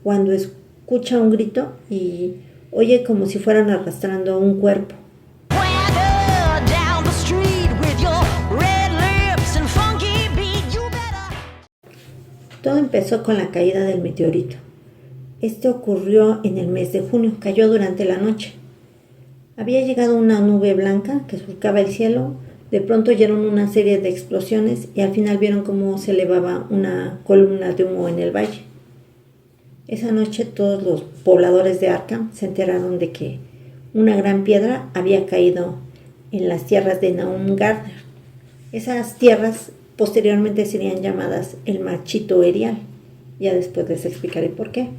cuando escucha un grito y oye como si fueran arrastrando un cuerpo. Todo empezó con la caída del meteorito. Este ocurrió en el mes de junio, cayó durante la noche. Había llegado una nube blanca que surcaba el cielo, de pronto oyeron una serie de explosiones y al final vieron cómo se elevaba una columna de humo en el valle. Esa noche todos los pobladores de Arkham se enteraron de que una gran piedra había caído en las tierras de Nahum Gardner. Esas tierras posteriormente serían llamadas el Marchito Erial. Ya después les explicaré por qué.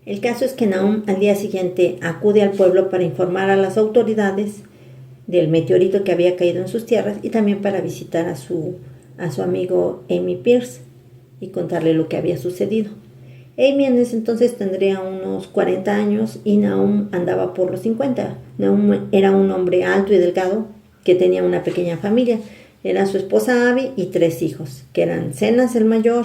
El caso es que Nahum al día siguiente acude al pueblo para informar a las autoridades del meteorito que había caído en sus tierras y también para visitar a su amigo Amy Pierce y contarle lo que había sucedido. Amy en ese entonces tendría unos 40 años y Nahum andaba por los 50. Nahum era un hombre alto y delgado que tenía una pequeña familia. Era su esposa Abby y 3 hijos, que eran Zenas el mayor,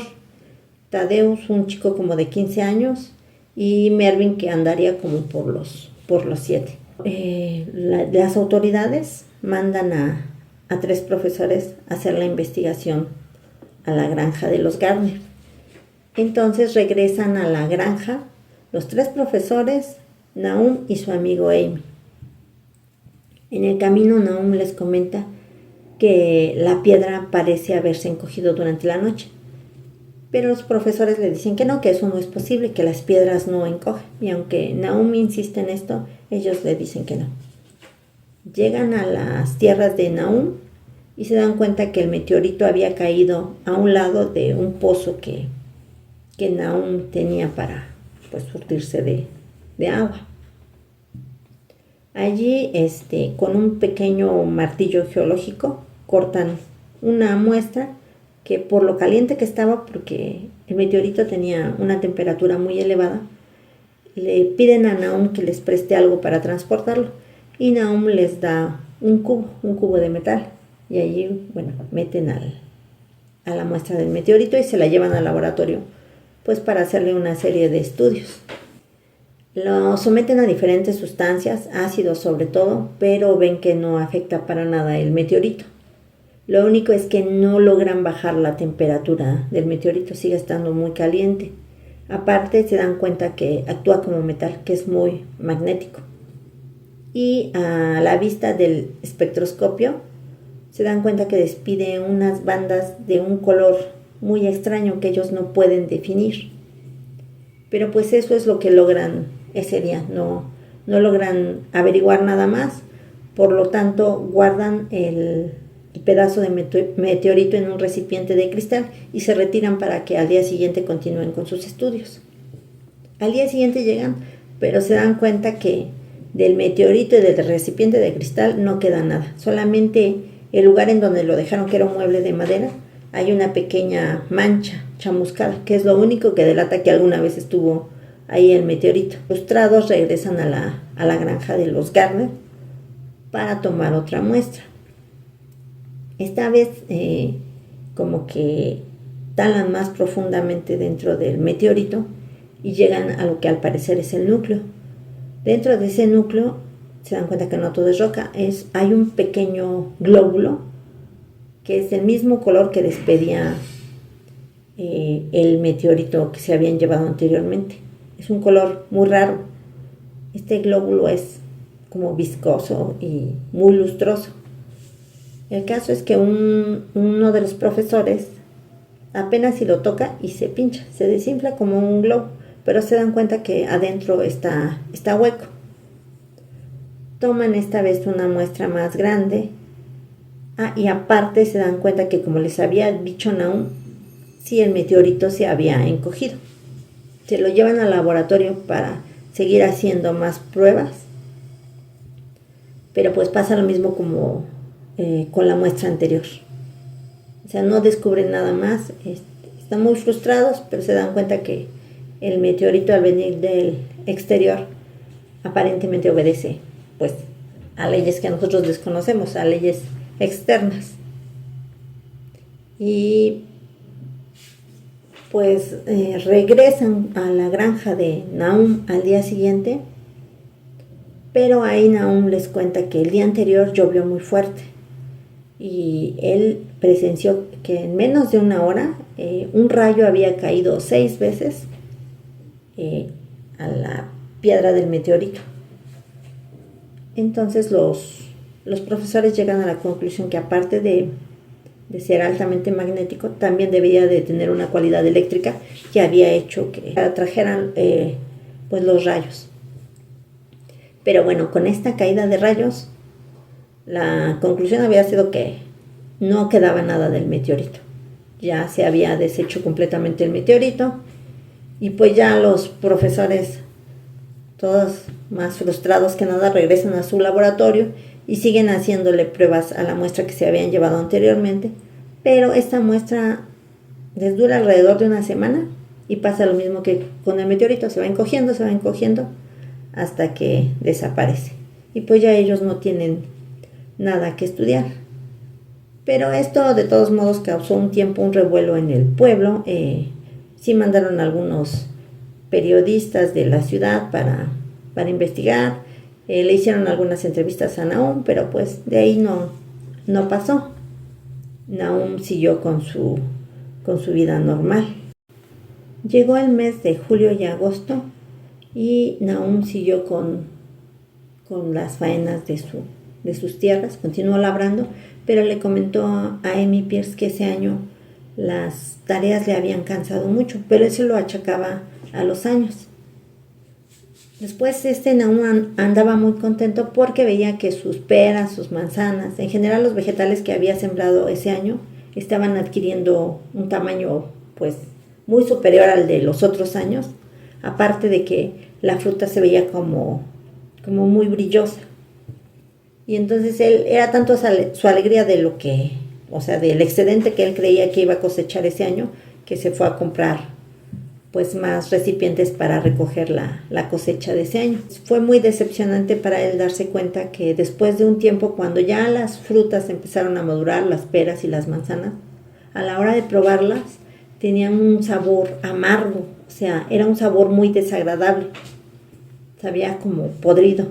Tadeus, un chico como de 15 años, y Mervyn, que andaría como por los 7. Las autoridades mandan a 3 profesores a hacer la investigación a la granja de los Gardner. Entonces regresan a la granja los 3 profesores, Nahum y su amigo Amy. En el camino Nahum les comenta que la piedra parece haberse encogido durante la noche, pero los profesores le dicen que no, que eso no es posible, que las piedras no encogen, y aunque Nahum insiste en esto, ellos le dicen que no. Llegan a las tierras de Nahum y se dan cuenta que el meteorito había caído a un lado de un pozo que Nahum tenía para surtirse de agua. Allí, con un pequeño martillo geológico, cortan una muestra que por lo caliente que estaba, porque el meteorito tenía una temperatura muy elevada, le piden a Nahum que les preste algo para transportarlo y Nahum les da un cubo de metal y allí, meten a la muestra del meteorito y se la llevan al laboratorio para hacerle una serie de estudios. Lo someten a diferentes sustancias, ácidos sobre todo, pero ven que no afecta para nada el meteorito. Lo único es que no logran bajar la temperatura del meteorito, sigue estando muy caliente. Aparte se dan cuenta que actúa como metal, que es muy magnético. Y a la vista del espectroscopio se dan cuenta que despide unas bandas de un color muy extraño que ellos no pueden definir. Pero eso es lo que logran ese día, no logran averiguar nada más, por lo tanto guardan el pedazo de meteorito en un recipiente de cristal y se retiran para que al día siguiente continúen con sus estudios. Al día siguiente llegan, pero se dan cuenta que del meteorito y del recipiente de cristal no queda nada, solamente el lugar en donde lo dejaron, que era un mueble de madera, hay una pequeña mancha chamuscada, que es lo único que delata que alguna vez estuvo ahí el meteorito. Frustrados regresan a la granja de los Gardner para tomar otra muestra. Esta vez como que talan más profundamente dentro del meteorito y llegan a lo que al parecer es el núcleo. Dentro de ese núcleo se dan cuenta que no todo es roca, hay un pequeño glóbulo que es del mismo color que despedía el meteorito que se habían llevado anteriormente. Es un color muy raro. Este glóbulo es como viscoso y muy lustroso. El caso es que uno de los profesores apenas si lo toca y se pincha, se desinfla como un globo, pero se dan cuenta que adentro está hueco. Toman esta vez una muestra más grande. Y aparte se dan cuenta que, como les había dicho Nahum, sí, el meteorito se había encogido. Se lo llevan al laboratorio para seguir haciendo más pruebas, pero pasa lo mismo como con la muestra anterior. O sea, no descubren nada más, están muy frustrados, pero se dan cuenta que el meteorito, al venir del exterior, aparentemente obedece a leyes que nosotros desconocemos, a leyes externas. Y pues regresan a la granja de Nahum al día siguiente, pero ahí Nahum les cuenta que el día anterior llovió muy fuerte y él presenció que en menos de una hora un rayo había caído 6 veces a la piedra del meteorito. Entonces los profesores llegan a la conclusión que aparte de ser altamente magnético, también debía de tener una cualidad eléctrica que había hecho que atrajeran pues los rayos. Pero bueno, con esta caída de rayos, la conclusión había sido que no quedaba nada del meteorito. Ya se había deshecho completamente el meteorito y pues ya los profesores, todos más frustrados que nada, regresan a su laboratorio y siguen haciéndole pruebas a la muestra que se habían llevado anteriormente, pero esta muestra les dura alrededor de una semana y pasa lo mismo que con el meteorito, se va encogiendo hasta que desaparece. Y pues ya ellos no tienen nada que estudiar. Pero esto de todos modos causó un tiempo un revuelo en el pueblo. Sí mandaron algunos periodistas de la ciudad para investigar. Le hicieron algunas entrevistas a Nahum, pero pues de ahí no pasó. Nahum siguió con su vida normal. Llegó el mes de julio y agosto y Nahum siguió con las faenas de sus tierras, continuó labrando, pero le comentó a Amy Pierce que ese año las tareas le habían cansado mucho, pero eso lo achacaba a los años. Después Nahum andaba muy contento porque veía que sus peras, sus manzanas, en general los vegetales que había sembrado ese año, estaban adquiriendo un tamaño pues muy superior al de los otros años, aparte de que la fruta se veía como muy brillosa. Y entonces él era tanto su alegría de lo que, o sea, del excedente que él creía que iba a cosechar ese año, que se fue a comprar pues más recipientes para recoger la cosecha de ese año. Fue muy decepcionante para él darse cuenta que después de un tiempo, cuando ya las frutas empezaron a madurar, las peras y las manzanas, a la hora de probarlas tenían un sabor amargo, o sea, era un sabor muy desagradable, sabía como podrido.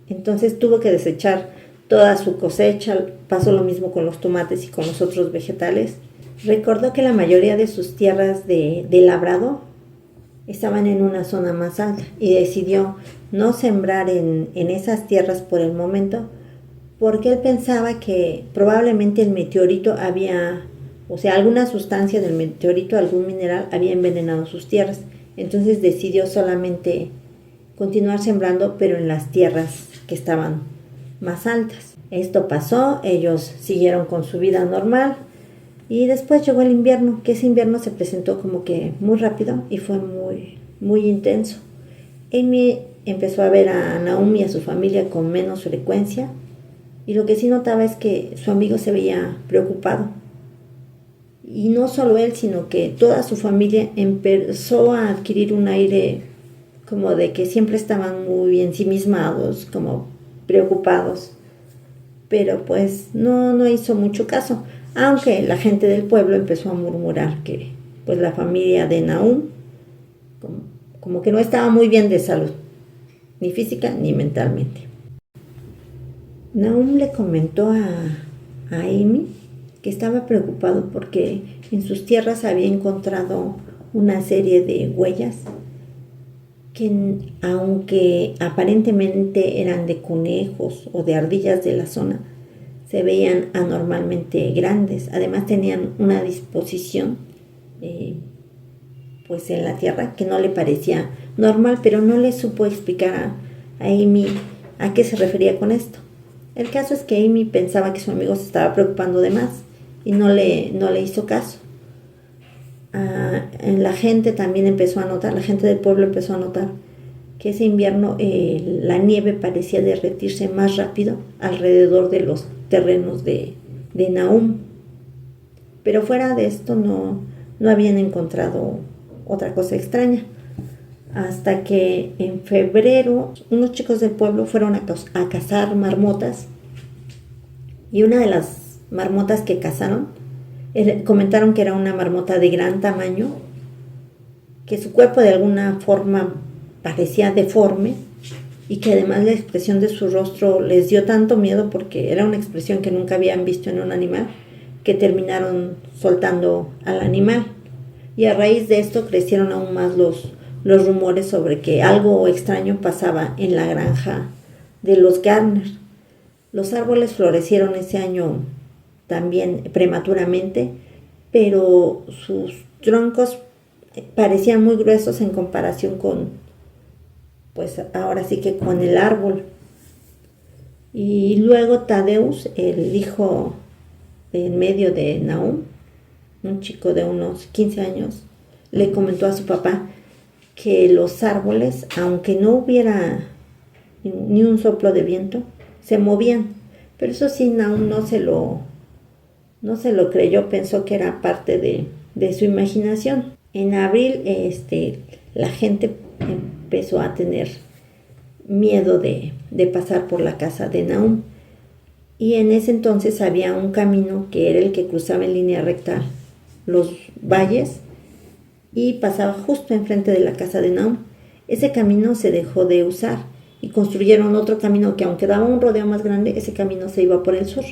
Entonces tuvo que desechar toda su cosecha. Pasó lo mismo con los tomates y con los otros vegetales. Recordó que la mayoría de sus tierras de labrado estaban en una zona más alta y decidió no sembrar en esas tierras por el momento, porque él pensaba que probablemente el meteorito alguna sustancia del meteorito, algún mineral, había envenenado sus tierras. Entonces decidió solamente continuar sembrando, pero en las tierras que estaban más altas. Esto pasó, ellos siguieron con su vida normal y después llegó el invierno, que ese invierno se presentó como que muy rápido y fue muy, muy intenso. Amy empezó a ver a Nahum y a su familia con menos frecuencia y lo que sí notaba es que su amigo se veía preocupado. Y no solo él, sino que toda su familia empezó a adquirir un aire como de que siempre estaban muy ensimismados, como preocupados, pero pues no hizo mucho caso, aunque la gente del pueblo empezó a murmurar que pues la familia de Nahum como que no estaba muy bien de salud, ni física ni mentalmente. Nahum le comentó a Amy que estaba preocupado porque en sus tierras había encontrado una serie de huellas que, aunque aparentemente eran de conejos o de ardillas de la zona, se veían anormalmente grandes. Además tenían una disposición pues en la tierra que no le parecía normal, pero no le supo explicar a Amy a qué se refería con esto. El caso es que Amy pensaba que su amigo se estaba preocupando de más y no le hizo caso. La gente también empezó a notar, la gente del pueblo empezó a notar que ese invierno la nieve parecía derretirse más rápido alrededor de los terrenos de Nahum. Pero fuera de esto no habían encontrado otra cosa extraña. Hasta que en febrero unos chicos del pueblo fueron a cazar marmotas y una de las marmotas que cazaron comentaron que era una marmota de gran tamaño que su cuerpo de alguna forma parecía deforme y que además la expresión de su rostro les dio tanto miedo porque era una expresión que nunca habían visto en un animal, que terminaron soltando al animal. Y a raíz de esto crecieron aún más los rumores sobre que algo extraño pasaba en la granja de los Garner. Los árboles florecieron ese año también prematuramente, pero sus troncos parecían muy gruesos en comparación con, pues ahora sí que con el árbol. Y luego Tadeus, el hijo en medio de Nahum, un chico de unos 15 años, le comentó a su papá que los árboles, aunque no hubiera ni un soplo de viento, se movían. Pero eso sí, Nahum no se lo creyó, pensó que era parte de su imaginación. En abril la gente empezó a tener miedo de pasar por la casa de Nahum. Y en ese entonces había un camino que era el que cruzaba en línea recta los valles y pasaba justo enfrente de la casa de Nahum. Ese camino se dejó de usar y construyeron otro camino que, aunque daba un rodeo más grande, ese camino se iba por el sur.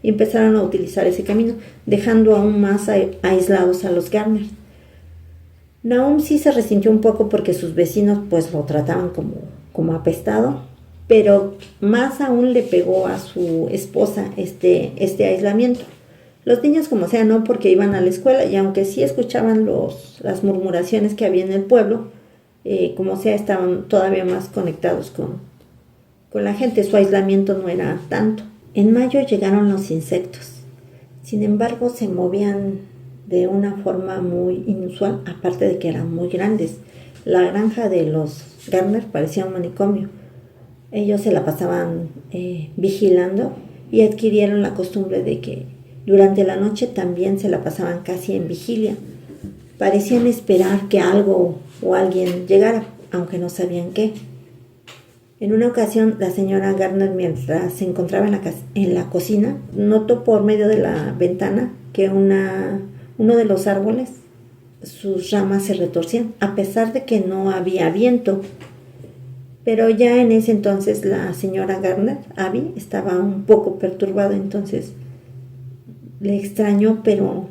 Y empezaron a utilizar ese camino, dejando aún más aislados a los Garner. Nahum sí se resintió un poco porque sus vecinos pues lo trataban como apestado, pero más aún le pegó a su esposa este aislamiento. Los niños como sea no, porque iban a la escuela y aunque sí escuchaban las murmuraciones que había en el pueblo, como sea estaban todavía más conectados con la gente, su aislamiento no era tanto. En mayo llegaron los insectos, sin embargo se movían de una forma muy inusual, aparte de que eran muy grandes. La granja de los Garner parecía un manicomio. Ellos se la pasaban vigilando y adquirieron la costumbre de que durante la noche también se la pasaban casi en vigilia. Parecían esperar que algo o alguien llegara, aunque no sabían qué. En una ocasión, la señora Garner, mientras se encontraba en la cocina, notó por medio de la ventana que uno de los árboles, sus ramas se retorcían, a pesar de que no había viento. Pero ya en ese entonces la señora Garner, Abby, estaba un poco perturbada, entonces le extrañó, pero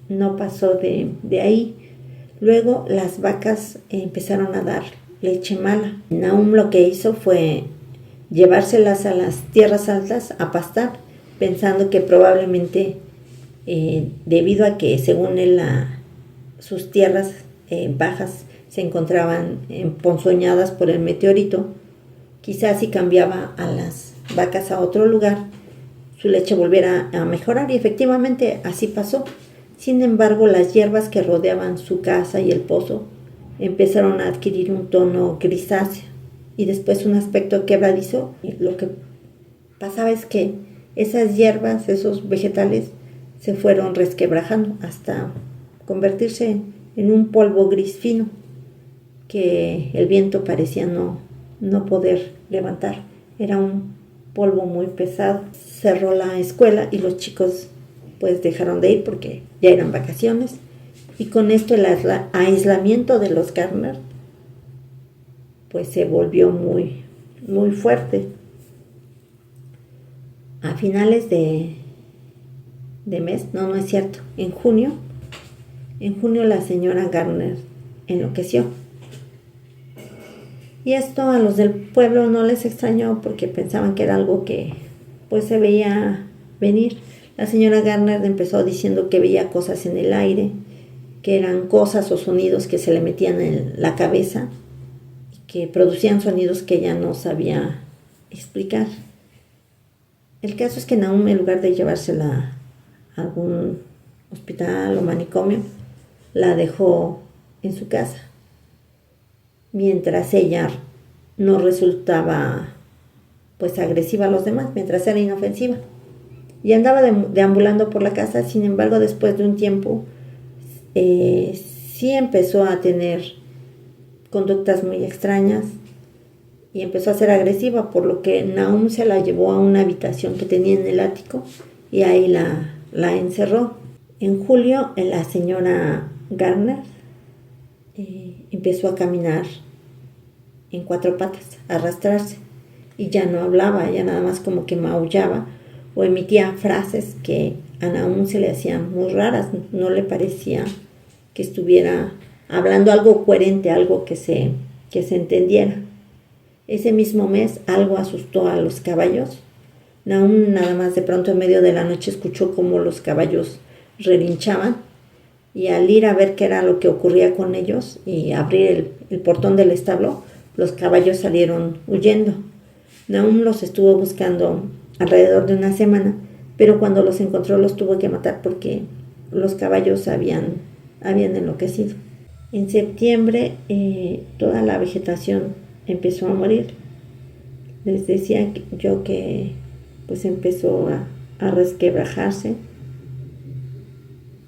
no pasó de ahí. Luego las vacas empezaron a dar leche mala. Nahum lo que hizo fue llevárselas a las tierras altas a pastar, pensando que probablemente debido a que según él sus tierras bajas se encontraban emponzoñadas por el meteorito, quizás si cambiaba a las vacas a otro lugar, su leche volviera a mejorar, y efectivamente así pasó. Sin embargo, las hierbas que rodeaban su casa y el pozo empezaron a adquirir un tono grisáceo y después un aspecto quebradizo. Y lo que pasaba es que esas hierbas, esos vegetales, se fueron resquebrajando hasta convertirse en un polvo gris fino que el viento parecía no poder levantar. Era un polvo muy pesado. Cerró la escuela y los chicos pues dejaron de ir porque ya eran vacaciones, y con esto el aislamiento de los Garner pues se volvió muy, muy fuerte. A finales de mes, no es cierto, en junio la señora Garner enloqueció. Y esto a los del pueblo no les extrañó porque pensaban que era algo que pues se veía venir. La señora Garner empezó diciendo que veía cosas en el aire, que eran cosas o sonidos que se le metían en la cabeza y que producían sonidos que ella no sabía explicar. El caso es que Nahum, en lugar de llevársela a algún hospital o manicomio, la dejó en su casa, mientras ella no resultaba pues agresiva a los demás, mientras era inofensiva. Y andaba deambulando por la casa. Sin embargo, después de un tiempo sí empezó a tener conductas muy extrañas y empezó a ser agresiva, por lo que Nahum se la llevó a una habitación que tenía en el ático y ahí la encerró. En julio, la señora Garner empezó a caminar en 4 patas, a arrastrarse, y ya no hablaba, ya nada más como que maullaba o emitía frases que a Nahum se le hacían muy raras, no le parecía que estuviera hablando algo coherente, algo que se entendiera. Ese mismo mes algo asustó a los caballos. Nahum nada más de pronto en medio de la noche escuchó cómo los caballos relinchaban, y al ir a ver qué era lo que ocurría con ellos y abrir el portón del establo, los caballos salieron huyendo. Nahum los estuvo buscando alrededor de una semana, pero cuando los encontró los tuvo que matar porque los caballos habían enloquecido. En septiembre toda la vegetación empezó a morir. Les decía yo que pues empezó a resquebrajarse,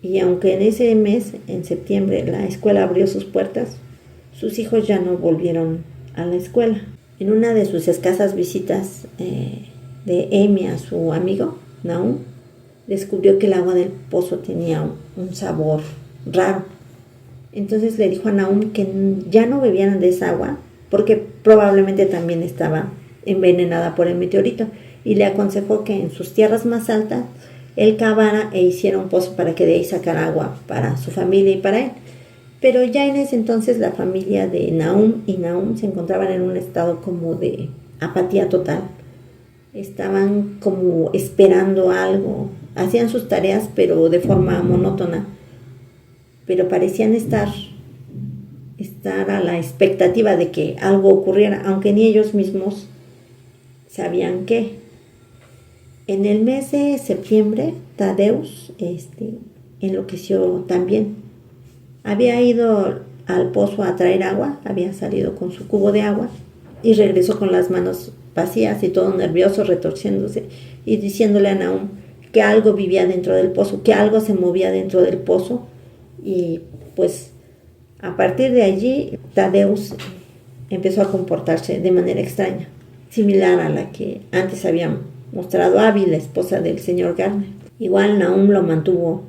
y aunque en ese mes, en septiembre, la escuela abrió sus puertas, sus hijos ya no volvieron a la escuela. En una de sus escasas visitas de Amy a su amigo Nahum, descubrió que el agua del pozo tenía un sabor raro. Entonces le dijo a Nahum que ya no bebieran de esa agua porque probablemente también estaba envenenada por el meteorito, y le aconsejó que en sus tierras más altas él cavara e hiciera un pozo para que de ahí sacara agua para su familia y para él. Pero ya en ese entonces la familia de Nahum y Nahum se encontraban en un estado como de apatía total. Estaban como esperando algo, hacían sus tareas pero de forma monótona, pero parecían estar a la expectativa de que algo ocurriera, aunque ni ellos mismos sabían qué. En el mes de septiembre, Tadeus enloqueció también. Había ido al pozo a traer agua, había salido con su cubo de agua y regresó con las manos vacías y todo nervioso, retorciéndose y diciéndole a Nahum que algo vivía dentro del pozo, que algo se movía dentro del pozo. Y pues a partir de allí Tadeus empezó a comportarse de manera extraña, similar a la que antes había mostrado Abby, la esposa del señor Gardner. Igual Nahum lo mantuvo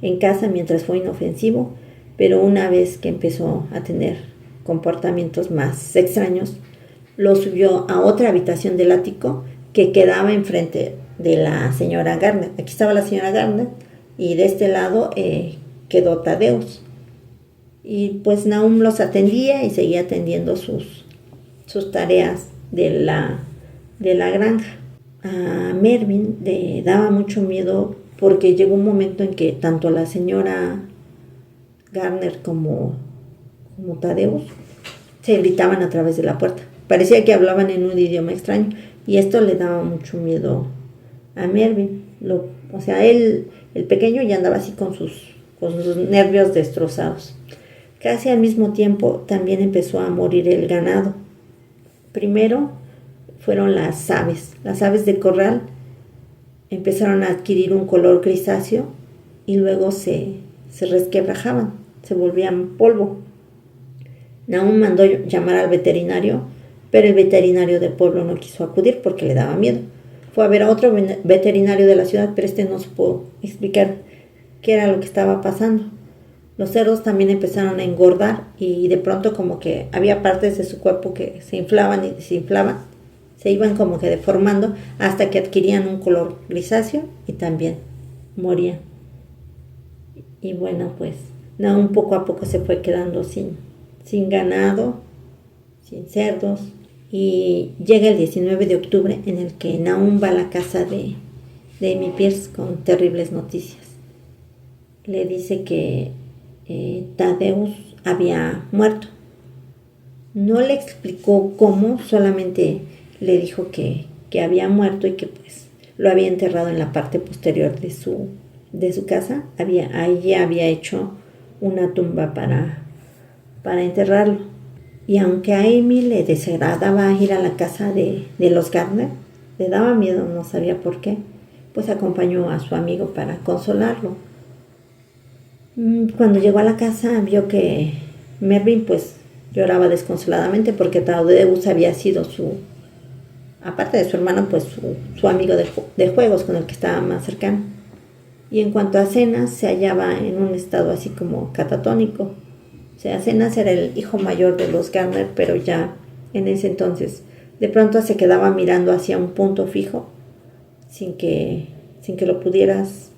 en casa mientras fue inofensivo, pero una vez que empezó a tener comportamientos más extraños, lo subió a otra habitación del ático que quedaba enfrente de la señora Gardner. Aquí estaba la señora Gardner y de este lado quedó Tadeus. Y pues Nahum los atendía y seguía atendiendo sus tareas de la granja. A Mervyn le daba mucho miedo porque llegó un momento en que tanto la señora Gardner como Tadeus se gritaban a través de la puerta. Parecía que hablaban en un idioma extraño y esto le daba mucho miedo a Mervyn. Él, el pequeño, ya andaba así con sus nervios destrozados. Casi al mismo tiempo también empezó a morir el ganado. Primero fueron las aves de corral empezaron a adquirir un color grisáceo y luego se resquebrajaban, se volvían polvo. Nahum mandó llamar al veterinario, pero el veterinario del pueblo no quiso acudir porque le daba miedo. Fue a ver a otro veterinario de la ciudad, pero no supo explicar qué era lo que estaba pasando. Los cerdos también empezaron a engordar y de pronto como que había partes de su cuerpo que se inflaban y desinflaban, se iban como que deformando hasta que adquirían un color grisáceo y también morían. Y bueno, pues Nahum poco a poco se fue quedando sin ganado, sin cerdos, y llega el 19 de octubre en el que Nahum va a la casa de Amy Pierce con terribles noticias. Le dice que Tadeus había muerto. No le explicó cómo, solamente le dijo que había muerto y que pues lo había enterrado en la parte posterior de su casa. Ahí había hecho una tumba para enterrarlo. Y aunque a Amy le desagradaba ir a la casa de los Gardner, le daba miedo, no sabía por qué, pues acompañó a su amigo para consolarlo. Cuando llegó a la casa vio que Mervyn pues lloraba desconsoladamente porque Tadeus había sido aparte de su hermano, pues su amigo de juegos con el que estaba más cercano. Y en cuanto a cenas, se hallaba en un estado así como catatónico. O sea, Zenas era el hijo mayor de los Garner, pero ya en ese entonces de pronto se quedaba mirando hacia un punto fijo sin que lo pudieras,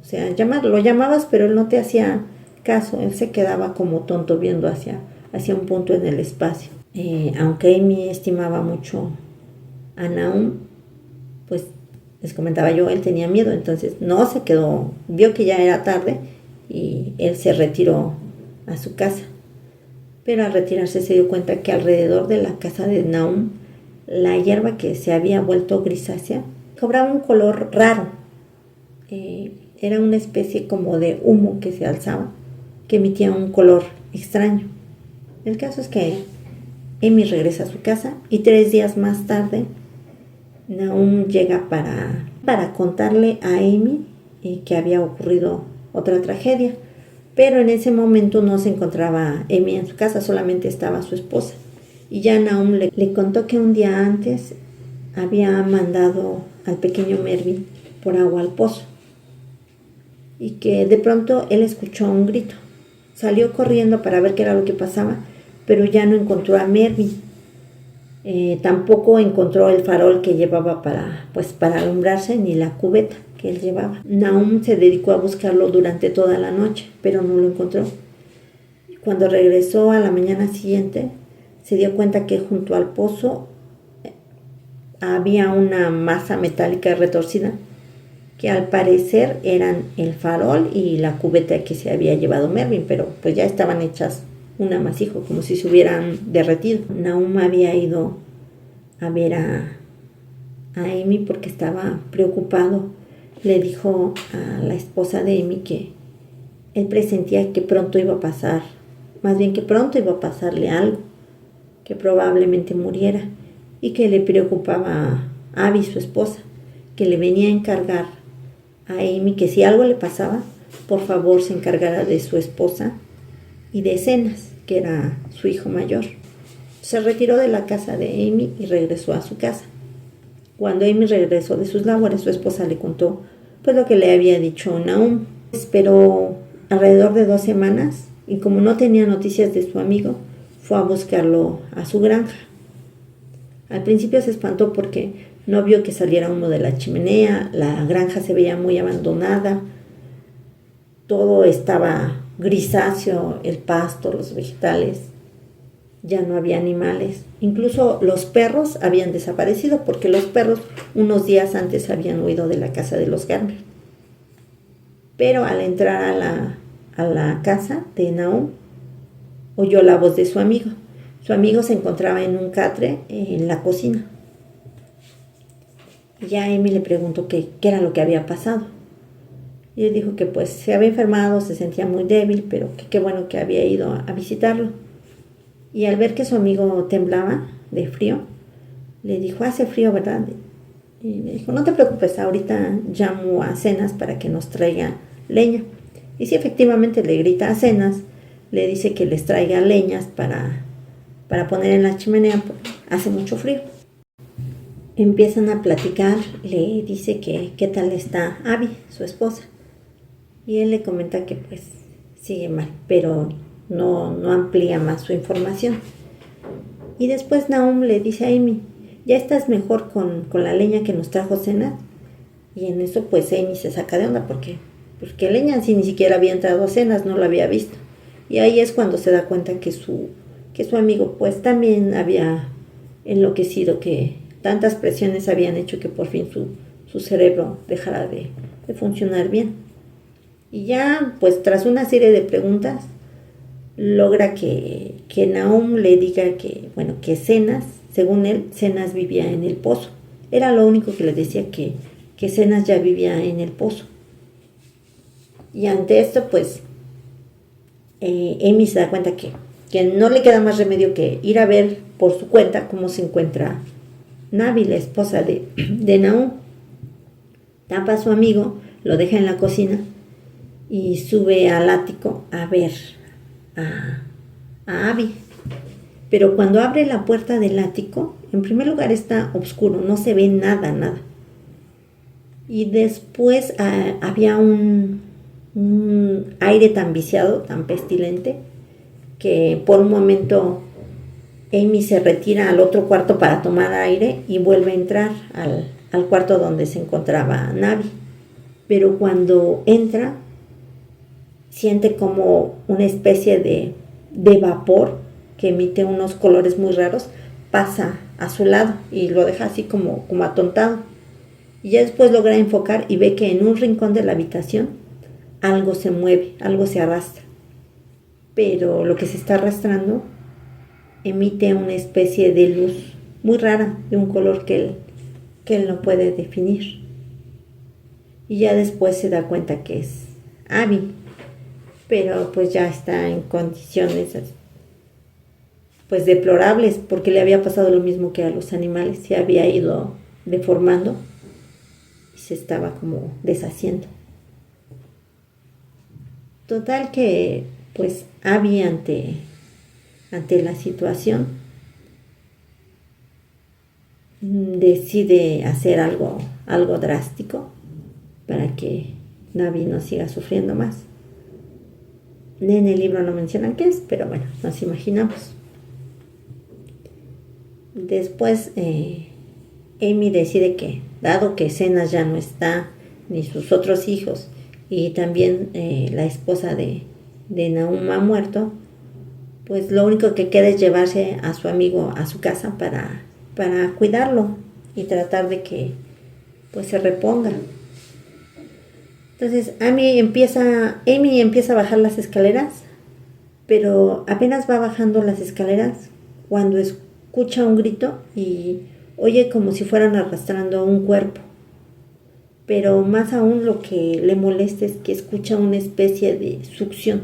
o sea, llamar. Lo llamabas, pero él no te hacía caso. Él se quedaba como tonto viendo hacia un punto en el espacio. Aunque Amy estimaba mucho a Nahum, pues les comentaba yo, él tenía miedo, entonces no se quedó, vio que ya era tarde y él se retiró a su casa. Pero al retirarse se dio cuenta que alrededor de la casa de Nahum, la hierba que se había vuelto grisácea cobraba un color raro. Era una especie como de humo que se alzaba, que emitía un color extraño. El caso es que Amy regresa a su casa y 3 días más tarde Nahum llega para contarle a Amy que había ocurrido otra tragedia. Pero en ese momento no se encontraba Amy en su casa, solamente estaba su esposa. Y ya Nahum le contó que un día antes había mandado al pequeño Mervyn por agua al pozo. Y que de pronto él escuchó un grito. Salió corriendo para ver qué era lo que pasaba, pero ya no encontró a Mervyn. Tampoco encontró el farol que llevaba para alumbrarse, ni la cubeta que él llevaba. Nahum se dedicó a buscarlo durante toda la noche, pero no lo encontró. Cuando regresó a la mañana siguiente, se dio cuenta que junto al pozo había una masa metálica retorcida, que al parecer eran el farol y la cubeta que se había llevado Mervyn, pero pues ya estaban hechas un amasijo, como si se hubieran derretido. Nahum había ido a ver a Amy porque estaba preocupado. Le dijo a la esposa de Amy que él presentía que pronto iba a pasar, más bien que pronto iba a pasarle algo, que probablemente muriera, y que le preocupaba a Abby, su esposa, que le venía a encargar a Amy que si algo le pasaba, por favor se encargara de su esposa y de Zenas, que era su hijo mayor. Se retiró de la casa de Amy y regresó a su casa. Cuando Amy regresó de sus labores, su esposa le contó pues lo que le había dicho Nahum. Esperó alrededor de 2 semanas y como no tenía noticias de su amigo, fue a buscarlo a su granja. Al principio se espantó porque no vio que saliera humo de la chimenea, la granja se veía muy abandonada, todo estaba grisáceo, el pasto, los vegetales, ya no había animales, incluso los perros habían desaparecido porque los perros unos días antes habían huido de la casa de los Garner. Pero al entrar a la casa de Nahum, oyó la voz de su amigo. Su amigo se encontraba en un catre en la cocina. Y ya Amy le preguntó qué era lo que había pasado. Y él dijo que pues se había enfermado, se sentía muy débil, pero que qué bueno que había ido a visitarlo. Y al ver que su amigo temblaba de frío, le dijo, hace frío, ¿verdad? Y le dijo, no te preocupes, ahorita llamo a Zenas para que nos traiga leña. Y sí, efectivamente le grita a Zenas, le dice que les traiga leñas para poner en la chimenea porque hace mucho frío. Empiezan a platicar, le dice que qué tal está Abby, su esposa. Y él le comenta que pues sigue mal, pero no amplía más su información. Y después Nahum le dice a Amy, ¿ya estás mejor con la leña que nos trajo Zenas? Y en eso pues Amy se saca de onda porque leña si ni siquiera había entrado a Zenas, no lo había visto. Y ahí es cuando se da cuenta que su amigo pues también había enloquecido, que tantas presiones habían hecho que por fin su cerebro dejara de funcionar bien. Y ya pues tras una serie de preguntas logra que Nahum le diga que Zenas, según él, Zenas vivía en el pozo. Era lo único que le decía, que Zenas ya vivía en el pozo. Y ante esto, pues, Amy se da cuenta que no le queda más remedio que ir a ver por su cuenta cómo se encuentra Navi, la esposa de Nahum. Tapa a su amigo, lo deja en la cocina y sube al ático a ver a Abby. Pero cuando abre la puerta del ático, en primer lugar está oscuro, no se ve nada. Y después había un aire tan viciado, tan pestilente, que por un momento Amy se retira al otro cuarto para tomar aire y vuelve a entrar al cuarto donde se encontraba Navi. Pero cuando entra, siente como una especie de vapor que emite unos colores muy raros, pasa a su lado y lo deja así como atontado. Y ya después logra enfocar y ve que en un rincón de la habitación algo se mueve, algo se arrastra. Pero lo que se está arrastrando emite una especie de luz muy rara, de un color que él no puede definir. Y ya después se da cuenta que es Abby, pero pues ya está en condiciones pues deplorables, porque le había pasado lo mismo que a los animales, se había ido deformando y se estaba como deshaciendo. Total que pues Abby ante la situación decide hacer algo drástico para que Navi no siga sufriendo más. En el libro no mencionan qué es, pero bueno, nos imaginamos. Después Amy decide que, dado que Zenas ya no está, ni sus otros hijos, y también la esposa de Nahum ha muerto, pues lo único que queda es llevarse a su amigo a su casa para cuidarlo y tratar de que pues se reponga. Entonces Amy empieza a bajar las escaleras, pero apenas va bajando las escaleras cuando escucha un grito y oye como si fueran arrastrando un cuerpo. Pero más aún lo que le molesta es que escucha una especie de succión,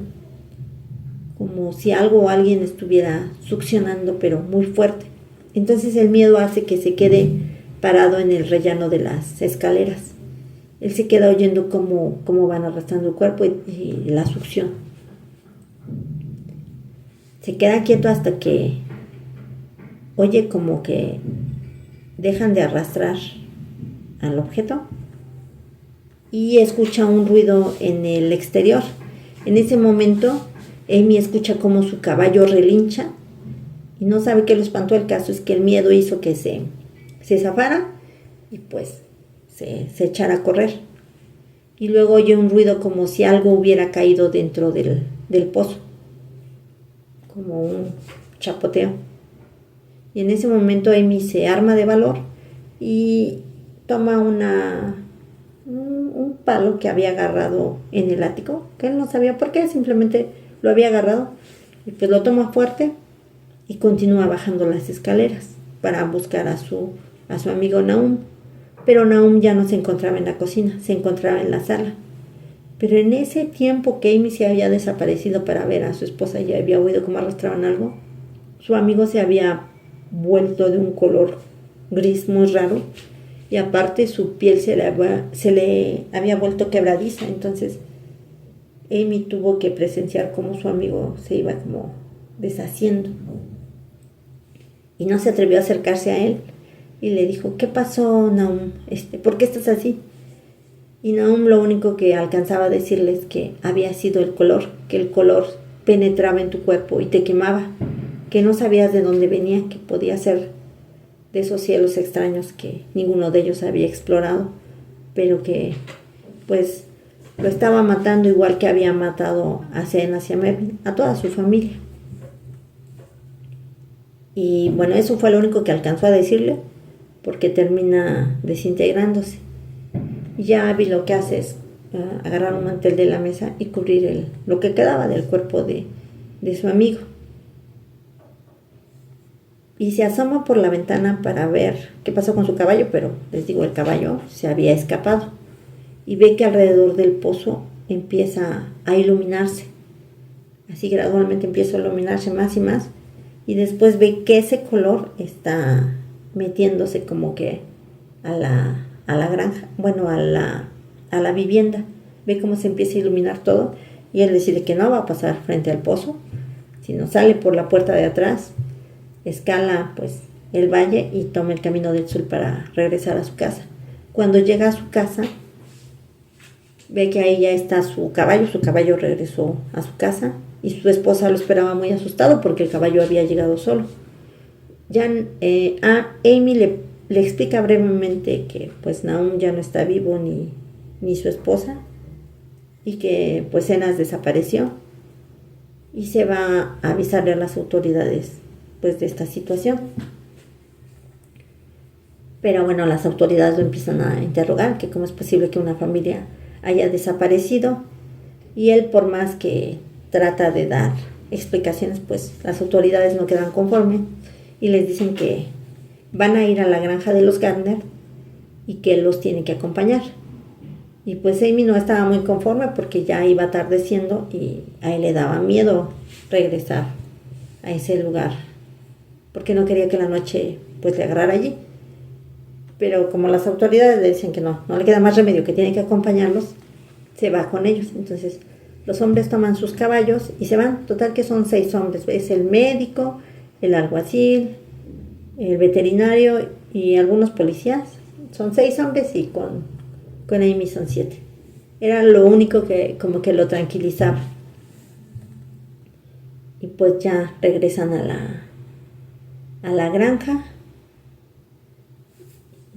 como si algo o alguien estuviera succionando, pero muy fuerte. Entonces el miedo hace que se quede parado en el rellano de las escaleras. Él se queda oyendo cómo van arrastrando el cuerpo y la succión. Se queda quieto hasta que oye como que dejan de arrastrar al objeto y escucha un ruido en el exterior. En ese momento Amy escucha como su caballo relincha y no sabe qué lo espantó. El caso es que el miedo hizo que se zafara y pues se echara a correr. Y luego oye un ruido como si algo hubiera caído dentro del pozo, como un chapoteo. Y en ese momento Amy se arma de valor y toma un palo que había agarrado en el ático, que él no sabía por qué, simplemente lo había agarrado, y pues lo toma fuerte y continúa bajando las escaleras para buscar a su amigo Nahum. Pero Nahum ya no se encontraba en la cocina, se encontraba en la sala. Pero en ese tiempo que Amy se había desaparecido para ver a su esposa y había oído cómo arrastraban algo, su amigo se había vuelto de un color gris muy raro y aparte su piel se le había vuelto quebradiza. Entonces Amy tuvo que presenciar cómo su amigo se iba como deshaciendo y no se atrevió a acercarse a él y le dijo: ¿qué pasó, Nahum? ¿Por qué estás así? Y Nahum lo único que alcanzaba a decirle es que había sido el color, que el color penetraba en tu cuerpo y te quemaba, que no sabías de dónde venía, que podía ser de esos cielos extraños que ninguno de ellos había explorado, pero que pues lo estaba matando igual que había matado a Zenas y a Mervyn, a toda su familia. Y bueno, eso fue lo único que alcanzó a decirle, porque termina desintegrándose. Y ya Abby lo que hace es agarrar un mantel de la mesa y cubrir lo que quedaba del cuerpo de su amigo. Y se asoma por la ventana para ver qué pasó con su caballo, pero les digo, el caballo se había escapado. Y ve que alrededor del pozo empieza a iluminarse. Así gradualmente empieza a iluminarse más y más. Y después ve que ese color está metiéndose como que a la granja, bueno, a la vivienda. Ve cómo se empieza a iluminar todo y él decide que no va a pasar frente al pozo, sino sale por la puerta de atrás, escala pues el valle y toma el camino del sur para regresar a su casa. Cuando llega a su casa, ve que ahí ya está su caballo regresó a su casa y su esposa lo esperaba muy asustado porque el caballo había llegado solo. Ya a Amy le explica brevemente que pues Nahum ya no está vivo ni su esposa y que pues Zenas desapareció y se va a avisarle a las autoridades pues de esta situación. Pero bueno, las autoridades lo empiezan a interrogar, que cómo es posible que una familia haya desaparecido, y él, por más que trata de dar explicaciones, pues las autoridades no quedan conformes y les dicen que van a ir a la granja de los Gardner y que él los tiene que acompañar. Y pues Amy no estaba muy conforme porque ya iba atardeciendo y a él le daba miedo regresar a ese lugar porque no quería que la noche pues le agarrara allí. Pero como las autoridades le dicen que no le queda más remedio, que tiene que acompañarlos, se va con ellos. Entonces los hombres toman sus caballos y se van. Total que son 6 hombres. Es el médico, el alguacil, el veterinario y algunos policías. Son 6 hombres y con Amy son 7. Era lo único que como que lo tranquilizaba. Y pues ya regresan a la granja.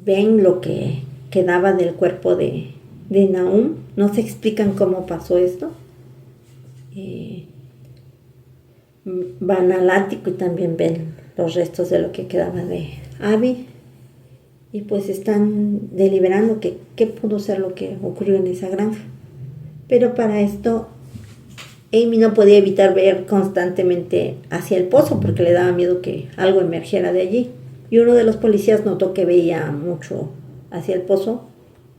Ven lo que quedaba del cuerpo de Nahum. No se explican cómo pasó esto. Van al ático y también ven los restos de lo que quedaba de Abby. Y pues están deliberando qué pudo ser lo que ocurrió en esa granja. Pero para esto Amy no podía evitar ver constantemente hacia el pozo porque le daba miedo que algo emergiera de allí. Y uno de los policías notó que veía mucho hacia el pozo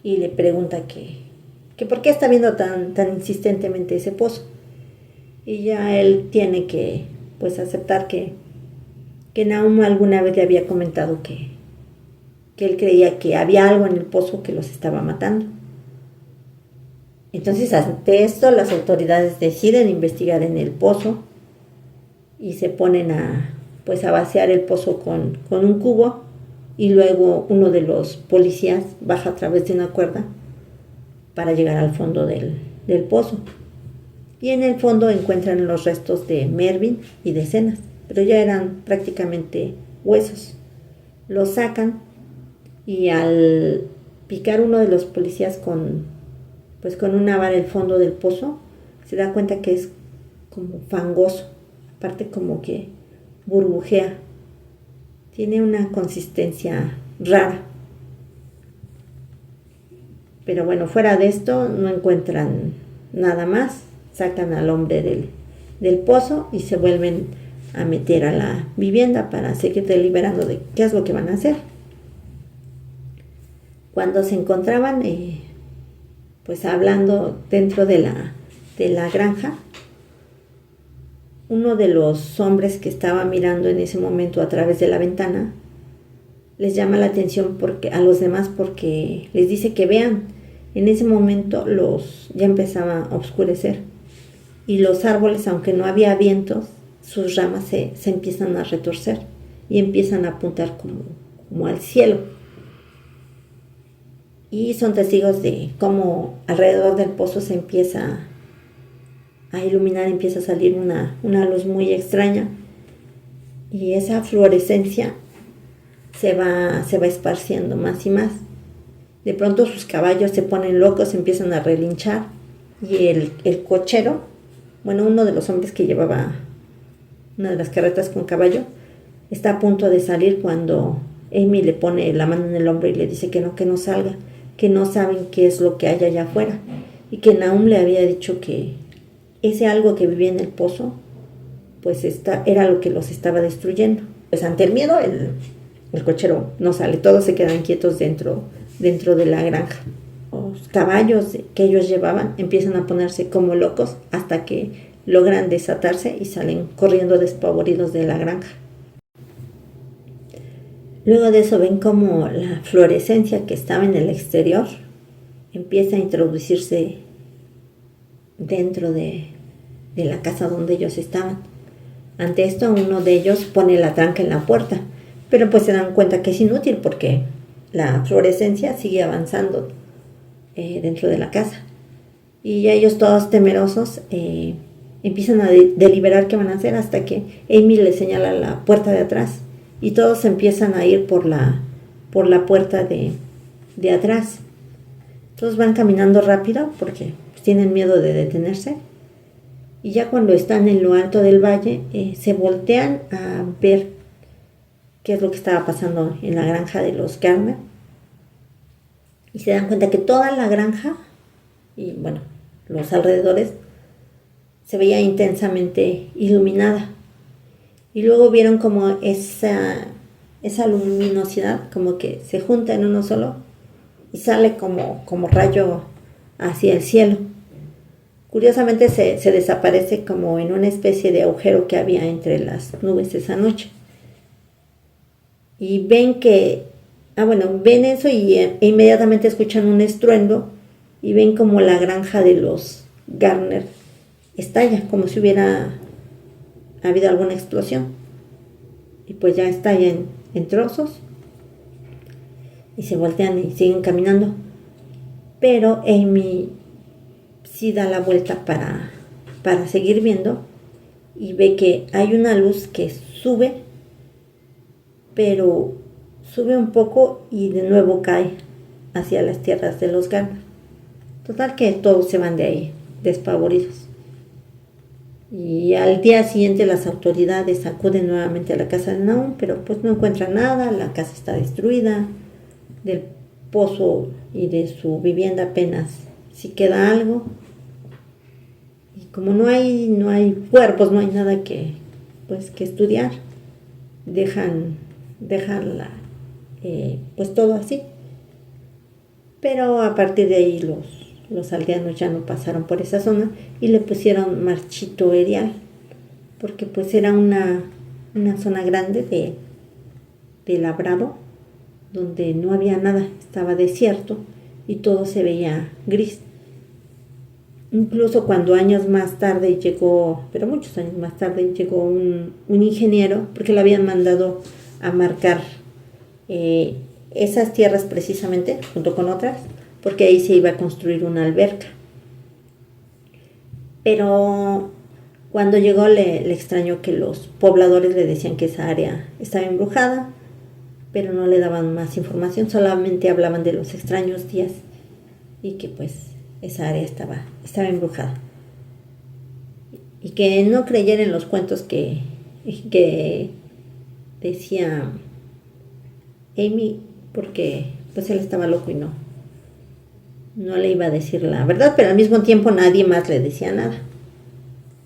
y le pregunta que por qué está viendo tan insistentemente ese pozo. Y ya él tiene que pues aceptar que Nahum alguna vez le había comentado que él creía que había algo en el pozo que los estaba matando. Entonces, ante esto, las autoridades deciden investigar en el pozo y se ponen a vaciar el pozo con un cubo, y luego uno de los policías baja a través de una cuerda para llegar al fondo del pozo. Y en el fondo encuentran los restos de Mervyn y de Zenas, pero ya eran prácticamente huesos. Los sacan y al picar uno de los policías con una vara el fondo del pozo, se da cuenta que es como fangoso, aparte como que burbujea, tiene una consistencia rara. Pero bueno, fuera de esto no encuentran nada más. Sacan al hombre del pozo y se vuelven a meter a la vivienda para seguir deliberando de qué es lo que van a hacer. Cuando se encontraban hablando dentro de la granja, uno de los hombres que estaba mirando en ese momento a través de la ventana les llama la atención a los demás porque les dice que vean. En ese momento ya empezaba a oscurecer y los árboles, aunque no había vientos, sus ramas se empiezan a retorcer y empiezan a apuntar como al cielo. Y son testigos de cómo alrededor del pozo se empieza a iluminar, empieza a salir una luz muy extraña, y esa fluorescencia se va esparciendo más y más. De pronto sus caballos se ponen locos, empiezan a relinchar, y el cochero, uno de los hombres que llevaba una de las carretas con caballo, está a punto de salir cuando Amy le pone la mano en el hombro y le dice que no salga, que no saben qué es lo que hay allá afuera, y que Nahum le había dicho que ese algo que vivía en el pozo era lo que los estaba destruyendo. Pues ante el miedo el cochero no sale, todos se quedan quietos dentro de la granja. Los caballos que ellos llevaban empiezan a ponerse como locos hasta que logran desatarse y salen corriendo despavoridos de la granja. Luego de eso ven como la fluorescencia que estaba en el exterior empieza a introducirse dentro de la casa donde ellos estaban. Ante esto, uno de ellos pone la tranca en la puerta, pero pues se dan cuenta que es inútil porque la fluorescencia sigue avanzando dentro de la casa. Y ellos, todos temerosos, empiezan a deliberar qué van a hacer hasta que Amy le señala la puerta de atrás y todos empiezan a ir por la puerta de atrás. Todos van caminando rápido porque pues, tienen miedo de detenerse. Y ya cuando están en lo alto del valle, se voltean a ver qué es lo que estaba pasando en la granja de los Garner. Y se dan cuenta que toda la granja, y bueno, los alrededores, se veía intensamente iluminada. Y luego vieron como esa luminosidad como que se junta en uno solo y sale como rayo hacia el cielo. Curiosamente se desaparece como en una especie de agujero que había entre las nubes esa noche. Y ven ven eso e inmediatamente escuchan un estruendo y ven como la granja de los Garner estalla, como si hubiera habido alguna explosión. Y pues ya estalla en trozos y se voltean y siguen caminando. Pero Amy sí da la vuelta para seguir viendo y ve que hay una luz que sube, pero sube un poco y de nuevo cae hacia las tierras de los Garner. Total que todos se van de ahí, despavoridos. Y al día siguiente las autoridades acuden nuevamente a la casa de Nahum, pero pues no encuentran nada, la casa está destruida, del pozo y de su vivienda apenas si queda algo. Y como no hay cuerpos, no hay nada que estudiar, dejan pues todo así. Pero a partir de ahí los aldeanos ya no pasaron por esa zona y le pusieron Marchito Erial, porque pues era una zona grande de labrado, donde no había nada, estaba desierto y todo se veía gris. Incluso cuando años más tarde llegó, pero muchos años más tarde, llegó un ingeniero, porque le habían mandado a marcar esas tierras precisamente, junto con otras, porque ahí se iba a construir una alberca. Pero cuando llegó le extrañó que los pobladores le decían que esa área estaba embrujada, pero no le daban más información, solamente hablaban de los extraños días y que pues esa área estaba embrujada. Y que no creyera en los cuentos que decía Amy, porque pues él estaba loco y no le iba a decir la verdad, pero al mismo tiempo nadie más le decía nada.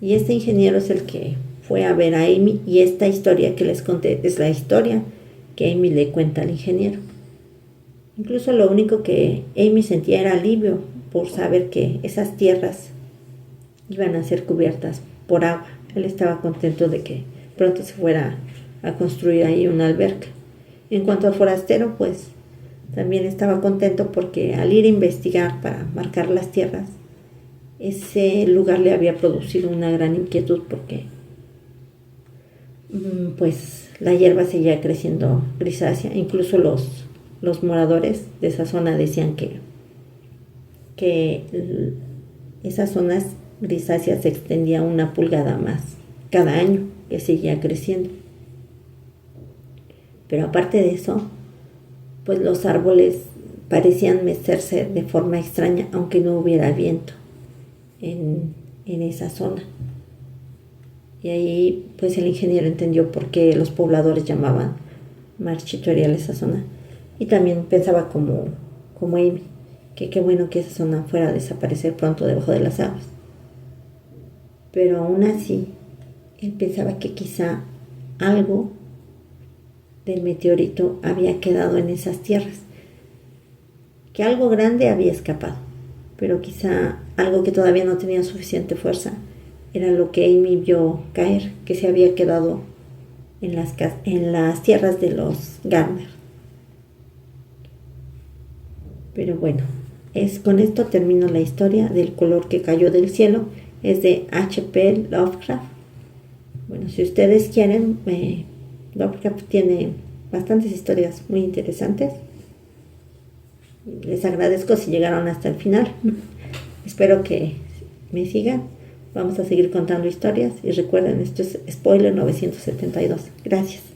Y este ingeniero es el que fue a ver a Amy, y esta historia que les conté es la historia que Amy le cuenta al ingeniero. Incluso lo único que Amy sentía era alivio por saber que esas tierras iban a ser cubiertas por agua. Él estaba contento de que pronto se fuera a construir ahí una alberca. En cuanto al forastero, pues también estaba contento porque al ir a investigar para marcar las tierras, ese lugar le había producido una gran inquietud porque pues la hierba seguía creciendo grisácea. Incluso los moradores de esa zona decían que esas zonas grisáceas se extendía 1 pulgada más cada año, que seguía creciendo. Pero aparte de eso, pues los árboles parecían mecerse de forma extraña, aunque no hubiera viento en esa zona. Y ahí pues el ingeniero entendió por qué los pobladores llamaban Marchito Erial esa zona. Y también pensaba como Amy, que qué bueno que esa zona fuera a desaparecer pronto debajo de las aguas. Pero aún así, él pensaba que quizá algo del meteorito había quedado en esas tierras, que algo grande había escapado, pero quizá algo que todavía no tenía suficiente fuerza era lo que Amy vio caer, que se había quedado en las tierras de los Garner. Pero bueno, con esto termino la historia del color que cayó del cielo. Es de H.P. Lovecraft. Bueno, si ustedes quieren, Lovecraft tiene bastantes historias muy interesantes. Les agradezco si llegaron hasta el final. Espero que me sigan. Vamos a seguir contando historias y recuerden, esto es Spoiler 972. Gracias.